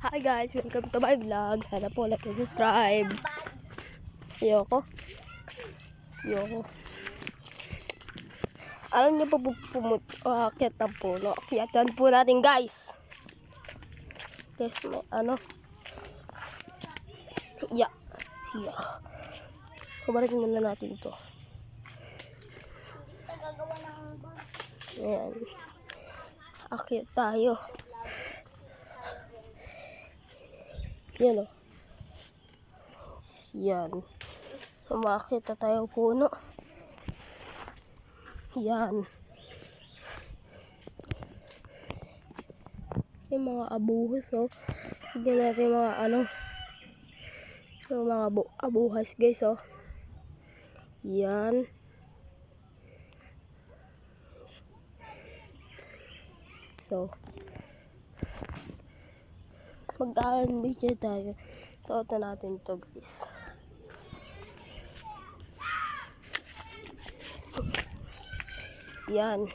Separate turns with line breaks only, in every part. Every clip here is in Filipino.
Hi guys, welcome to my vlog. Sana po like and subscribe. Yoko. Alam niyo po akit ng puno. Akyatan po natin guys. Guys, may ano. Yeah. Kubalik muna natin to. Ayan. Akyat tayo. Yan o. Yan. Umakit na tayo puno. Yan. Yung mga abuhos o. Bigyan natin yung mga ano. Yung mga abuhas guys o. Yan. So. Magdaan video tayo. Suot na natin to guys. Yan.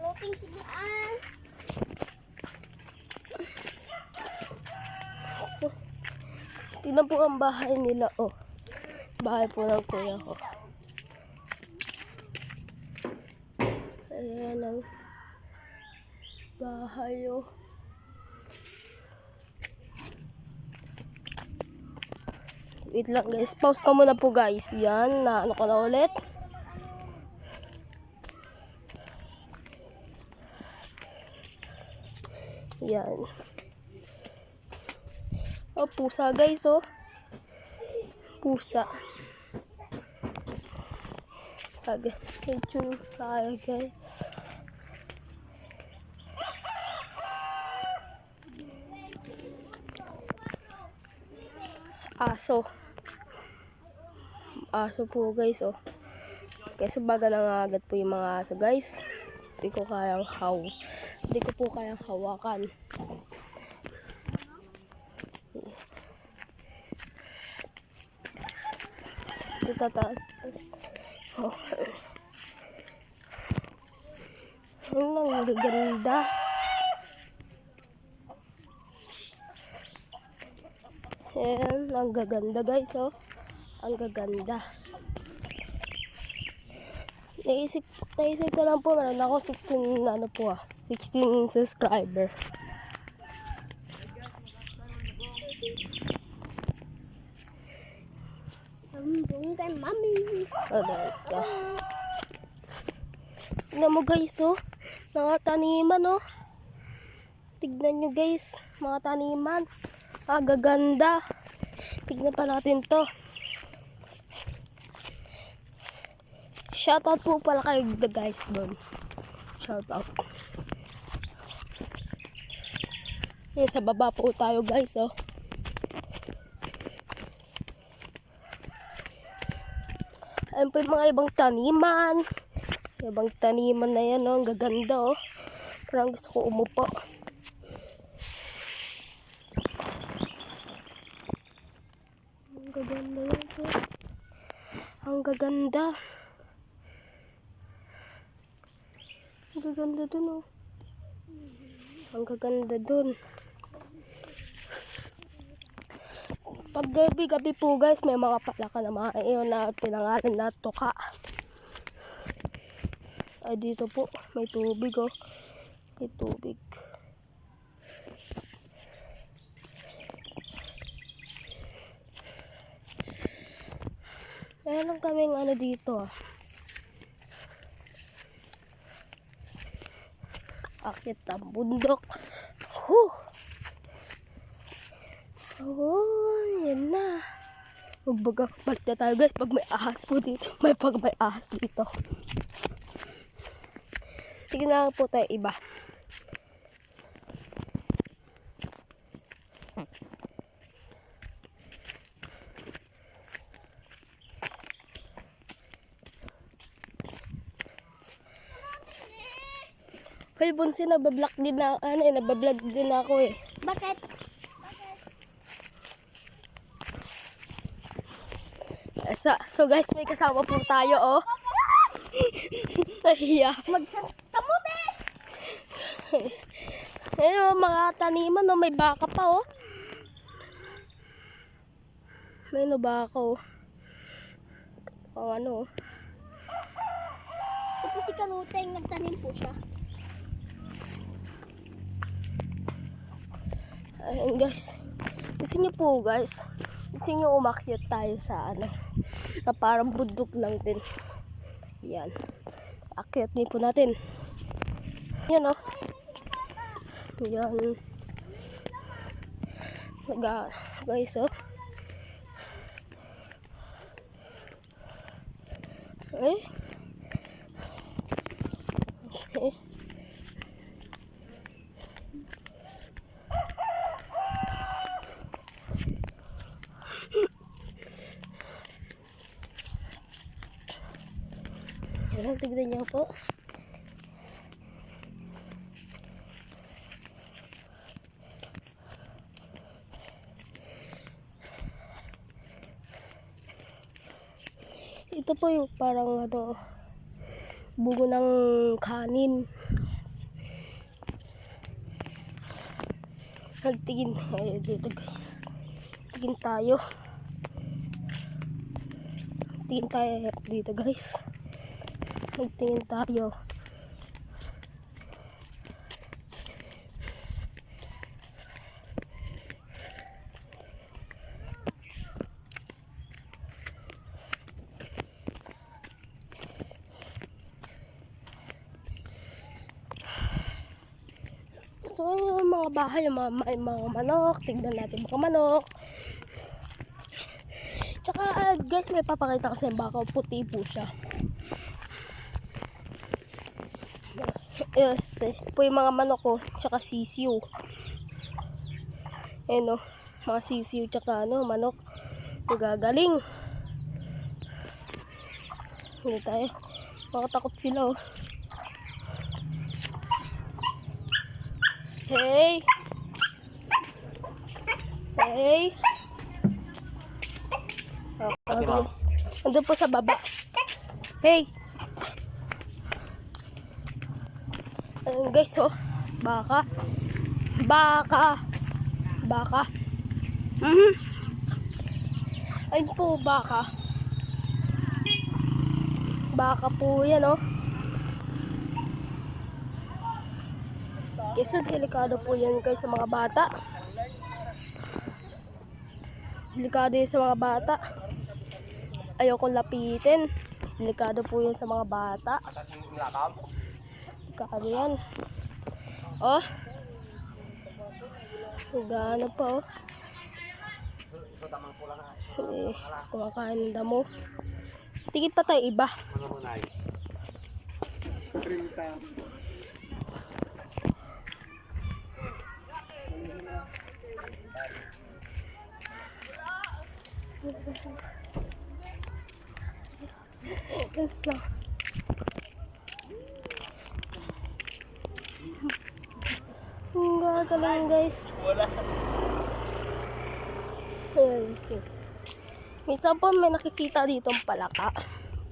Looking sigaan.
So, tingnan po ang bahay nila oh. Bahay po ng kuya ko. Ayan ang bahay oh. Wait lang guys, pause ko muna po guys. Yan, na ano ko na ulit. Yan. Oh, pusa guys oh. Pusa. Medyo tayo guys. Aso po guys oh. Kasi baga nangagat po yung mga aso guys. Hindi ko po kayang hawakan. Ito tataas. Oh. Ang gaganda. Ayan, ang gaganda guys oh. Ang gaganda. Naisip ko lang po, meron ako 16 subscriber.
Sambung kay mami.
Ito. Tignan mo guys oh. Mga taniman oh. Tignan nyo guys. Mga taniman. Ah, gaganda. Tignan pa natin to. Shoutout po pala kay the guys doon. Shoutout. Yan, sa baba po tayo guys oh. Ayun po yung mga ibang taniman. Ibang taniman na yan oh. Ang gaganda oh. Parang gusto ko umupo. Ang gaganda yan oh. Ang gaganda. Ang gaganda dun oh. Ang gaganda dun. Pag gabi po guys, may mga palaka na mga iyon na pinangalan na tuka. Ay dito po, may tubig oh. May tubig. Meron kaming ano dito ah. Akit ang bundok. Oh, yan na. Balik na tayo guys pag may ahas po dito. May ahas dito. Sige na po tayo iba. Hoy, Bunsi, nabablog din ako eh.
Bakit?
So guys, may kasama po tayo oh. Nahiya.
Kamuti!
Ayun, mga taniman, no? May baka pa, oh. May no baka, oh. Ang ano, oh.
Ito po si Kanuteng, nagtanim po siya.
Ayun, guys. Gusto niyo po, guys. Gusto niyo umakyat tayo sa ano, na parang bundok lang din. Yan. Akyat din po natin. Yan, oh. Yan. Guys, oh. Okay. Okay. Ayan, tignan niyo po. Ito po yung parang ano, bungo ng kanin. Nagtingin dito, guys. Tingin tayo. Tingin tayo dito, guys. Nagtingin tayo. So, yung mga bahay, yung mga manok. Tignan natin mga manok. Tsaka, guys, may papakita ko sa yung baka. Puti po siya. Yes, po yung mga manok ko. Tsaka sisiw. Ayan, oh. Mga sisiw tsaka ano, manok. Nagagaling. Hindi tayo. Makatakot sila, oh. Hey! Hey! Okay, guys. Nandun po sa baba. Hey! Ayun, guys, oh. Baka. Baka. Baka. Ayun po, baka. Baka po yan, oh. Kasi delikado po yan, guys, sa mga bata. Delikado yan sa mga bata. Ayokong lapitin. Delikado po yan sa mga bata. Delikado yan. Oh. Gana pa, oh. Kumakain ng damo. Tigit pa tayo iba. Isa. Ang gagaling, guys. Ayan, see. Minsan po may nakikita dito ang palaka.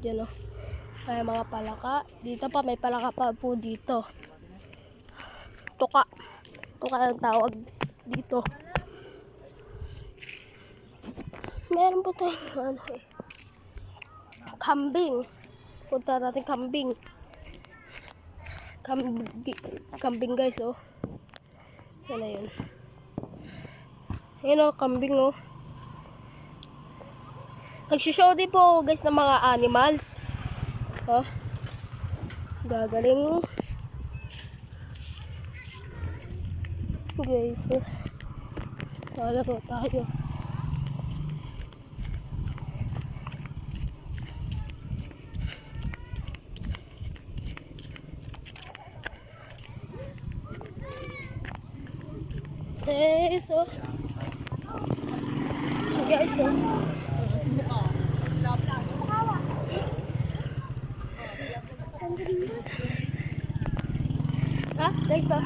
Yan, oh. May mga palaka. Dito pa, may palaka pa po dito. Tuka. Tuka ang tawag dito. Meron po tayong ano, eh. Kambing. Punta natin kambing. Kambing, guys, oh. Yan na yun. Yan, oh, kambing, oh. Nagsishow din po, guys, ng mga animals. Oh. Gagaling. Guys, oh. Lalaro tayo. Guys, oh. Guys, oh. Ah, guys, oh.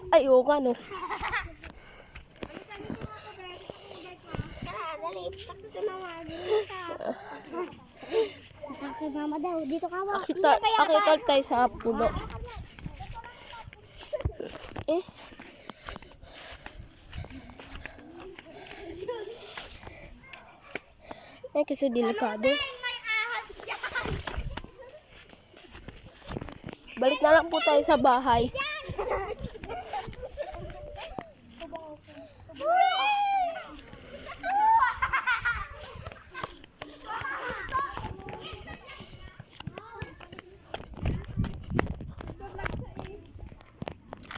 Ay, oo ka, no?
Tara, dali. Takot si mama. Dito ka. Takot si mama daw. Dito ka mo.
Akikal tayo sa puno. Eh? Ay, kasi delikado. Balik na lang po tayo sa bahay.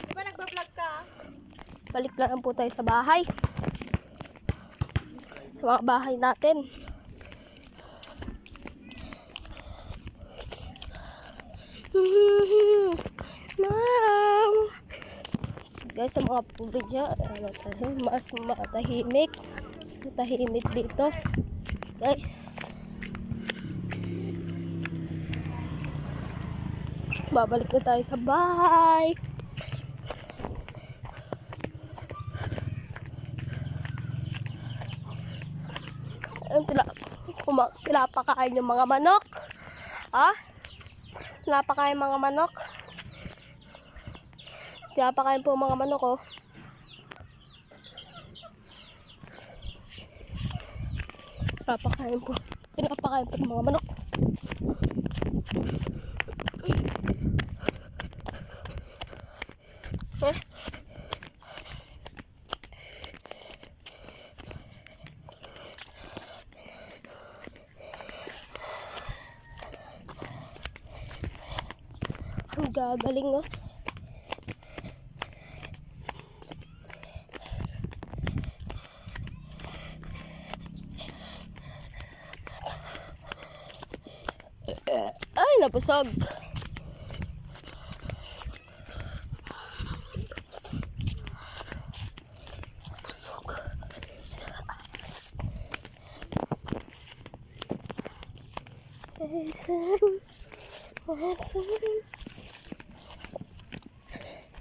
Diba nagbablog ka?
Balik na lang po tayo sa bahay. Sa mga bahay natin. Guys, sa mga probinsya, mas matahimik. Matahimik dito. Guys. Babalik na tayo sa bahay. Pinapakain yung mga manok. Ha? Pinapakain mga manok. Pinapakain po mga manok, oh. Pinapakain po ng mga manok. Eh? Ang gagaling, oh. Ay, napusog. Napusog.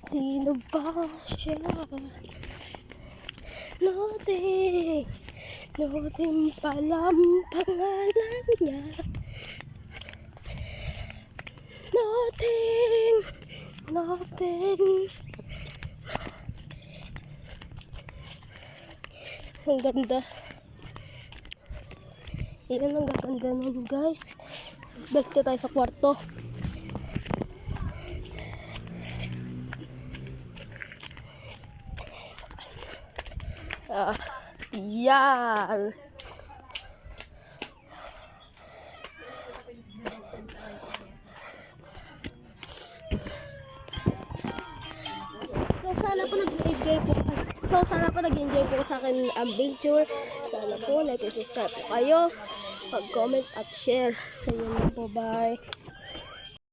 Sino ba siya? Noting palang pangalan niya. Noting. Ang ganda. Yan ang ganda nun, guys. Balik na tayo sa kwarto. Yan. Sana po nag-enjoy po sa akin ang adventure. Sana po like and subscribe po kayo. Pag-comment at share. Ayun po, bye.